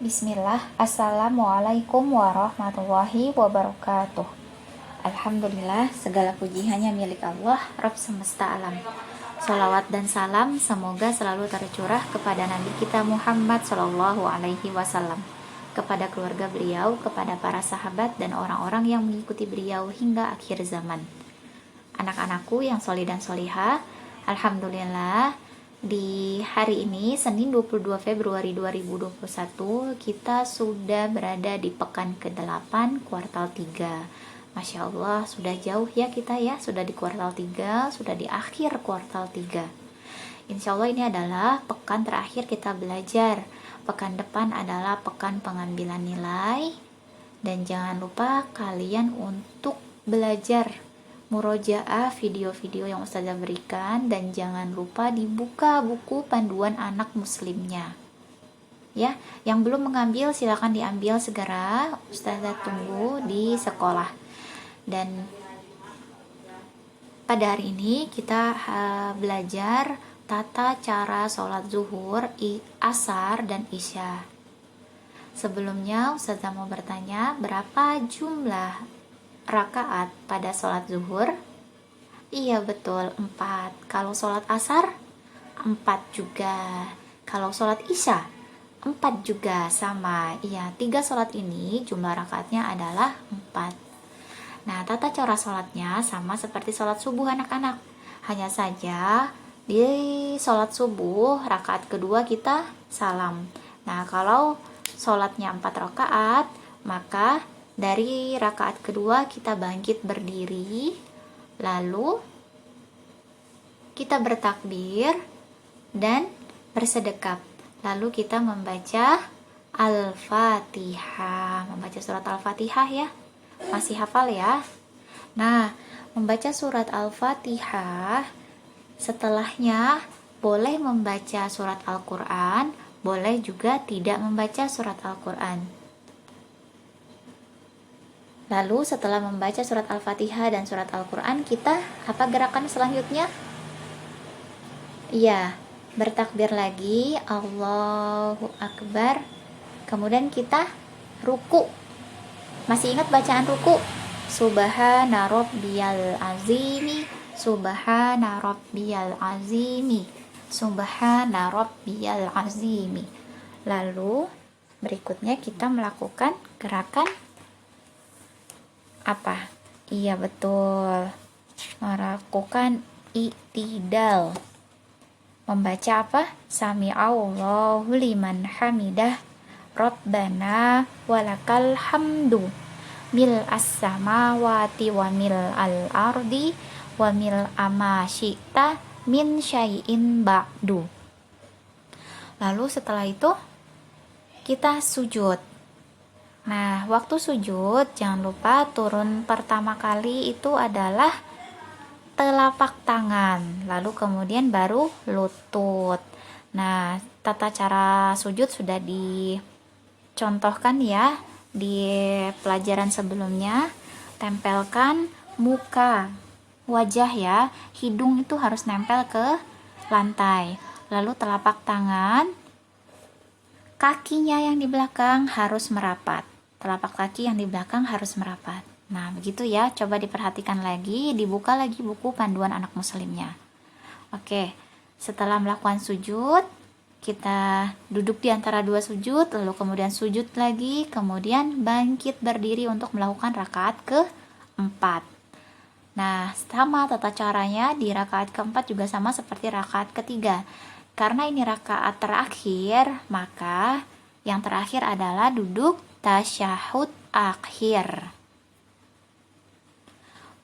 Bismillah, Assalamualaikum warahmatullahi wabarakatuh. Alhamdulillah, segala puji hanya milik Allah, Rabb semesta alam. Salawat dan salam semoga selalu tercurah kepada Nabi kita Muhammad Sallallahu Alaihi Wasallam, kepada keluarga beliau, kepada para sahabat dan orang-orang yang mengikuti beliau hingga akhir zaman. Anak-anakku yang solih dan solihah, Alhamdulillah, di hari ini Senin 22 Februari 2021 kita sudah berada di pekan ke-8 kuartal 3. Masya Allah, sudah jauh ya kita ya, sudah di kuartal 3, sudah di akhir kuartal 3. Insya Allah ini adalah pekan terakhir kita belajar. Pekan depan adalah pekan pengambilan nilai. Dan jangan lupa kalian untuk belajar murojaah video-video yang Ustazah berikan, dan jangan lupa dibuka buku panduan anak muslimnya ya. Yang belum mengambil silakan diambil segera, Ustazah tunggu di sekolah. Dan pada hari ini kita belajar tata cara sholat zuhur, asar, dan isya. Sebelumnya Ustazah mau bertanya, berapa jumlah rakaat pada sholat zuhur? Iya betul, 4. Kalau sholat asar 4 juga. Kalau sholat isya 4 juga, sama. Iya, 3 sholat ini jumlah rakaatnya adalah 4. Nah, tata cara sholatnya sama seperti sholat subuh anak-anak. Hanya saja di sholat subuh rakaat kedua kita salam. Nah, kalau sholatnya 4 rakaat, maka dari rakaat kedua kita bangkit berdiri, lalu kita bertakbir dan bersedekap. Lalu kita membaca Al-Fatihah, membaca surat Al-Fatihah ya. Masih hafal ya? Nah, membaca surat Al-Fatihah, setelahnya boleh membaca surat Al-Quran, boleh juga tidak membaca surat Al-Quran. Lalu setelah membaca surat Al-Fatihah dan surat Al-Quran, kita apa gerakan selanjutnya? Iya, bertakbir lagi, Allahu Akbar. Kemudian kita ruku. Masih ingat bacaan ruku? Subhana rabbiyal azimi, Subhana rabbiyal azimi, Subhana rabbiyal azimi. Lalu berikutnya kita melakukan gerakan apa? Iya betul, melakukan i'tidal. Membaca apa? Sami'allahu liman hamidah, Rabbana walakal hamdu, mil as-samawati wa mil al-ardi wa mil ama syi'ta min syai'in ba'du. Lalu setelah itu kita sujud. Nah, waktu sujud jangan lupa turun pertama kali itu adalah telapak tangan, lalu kemudian baru lutut. Nah, tata cara sujud sudah dicontohkan ya di pelajaran sebelumnya. Tempelkan muka, wajah ya, hidung itu harus nempel ke lantai. Lalu telapak tangan, kakinya yang di belakang harus merapat. Telapak kaki yang di belakang harus merapat. Nah, begitu ya. Coba diperhatikan lagi, dibuka lagi buku panduan anak muslimnya. Oke, setelah melakukan sujud, kita duduk di antara dua sujud, lalu kemudian sujud lagi, kemudian bangkit berdiri untuk melakukan rakaat ke-4. Nah, sama tata caranya di rakaat ke-4 juga sama seperti rakaat ketiga. Karena ini rakaat terakhir, maka yang terakhir adalah duduk tasyahud akhir.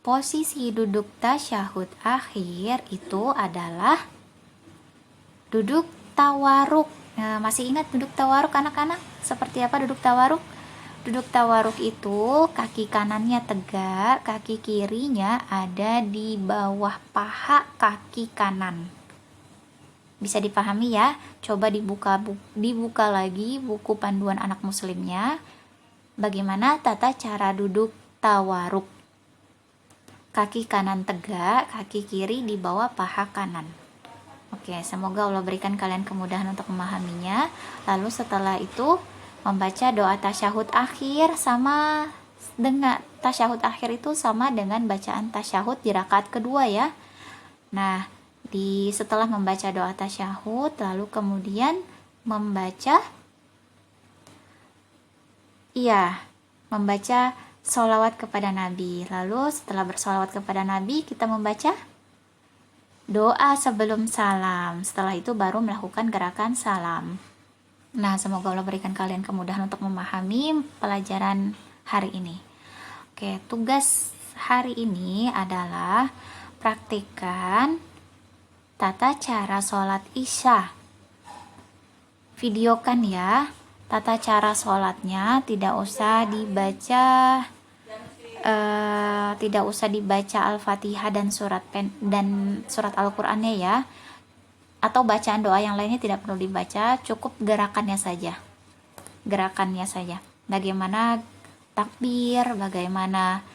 Posisi duduk tasyahud akhir itu adalah duduk tawaruk. Nah, masih ingat duduk tawaruk anak-anak? Seperti apa duduk tawaruk? Duduk tawaruk itu kaki kanannya tegak, kaki kirinya ada di bawah paha kaki kanan. Bisa dipahami ya? Coba dibuka lagi buku panduan anak muslimnya. Bagaimana tata cara duduk tawaruk? Kaki kanan tegak, kaki kiri di bawah paha kanan. Oke, semoga Allah berikan kalian kemudahan untuk memahaminya. Lalu setelah itu Membaca doa tasyahud akhir sama dengan tasyahud akhir itu sama dengan bacaan tasyahud di rakaat kedua ya. Nah, setelah membaca doa tasyahud lalu kemudian membaca sholawat kepada Nabi. Lalu setelah bersolawat kepada Nabi, kita membaca doa sebelum salam. Setelah itu baru melakukan gerakan salam. Nah, semoga Allah berikan kalian kemudahan untuk memahami pelajaran hari ini. Oke, tugas hari ini adalah praktikkan tata cara sholat isya. Videokan ya tata cara sholatnya, tidak usah dibaca Al-Fatihah dan surat Al-Qur'annya ya, atau bacaan doa yang lainnya tidak perlu dibaca, cukup gerakannya saja. Bagaimana takbir, bagaimana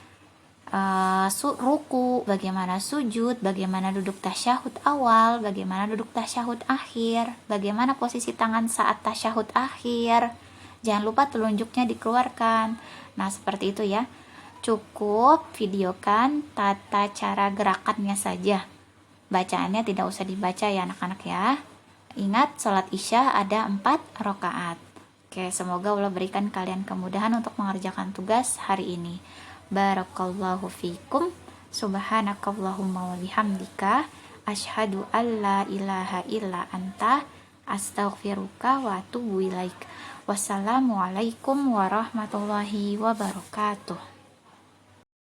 ruku, bagaimana sujud, bagaimana duduk tasyahud awal, bagaimana duduk tasyahud akhir, bagaimana posisi tangan saat tasyahud akhir. Jangan lupa telunjuknya dikeluarkan. Nah, seperti itu ya. Cukup videokan tata cara gerakannya saja. Bacaannya tidak usah dibaca ya anak-anak ya. Ingat, sholat isya ada 4 rakaat. Oke, semoga Allah berikan kalian kemudahan untuk mengerjakan tugas hari ini. Barakallahu fikum. Subhanakallahumma wa bihamdika asyhadu alla ilaha illa anta astaghfiruka wa atubu ilaik. Wassalamualaikum warahmatullahi wabarakatuh.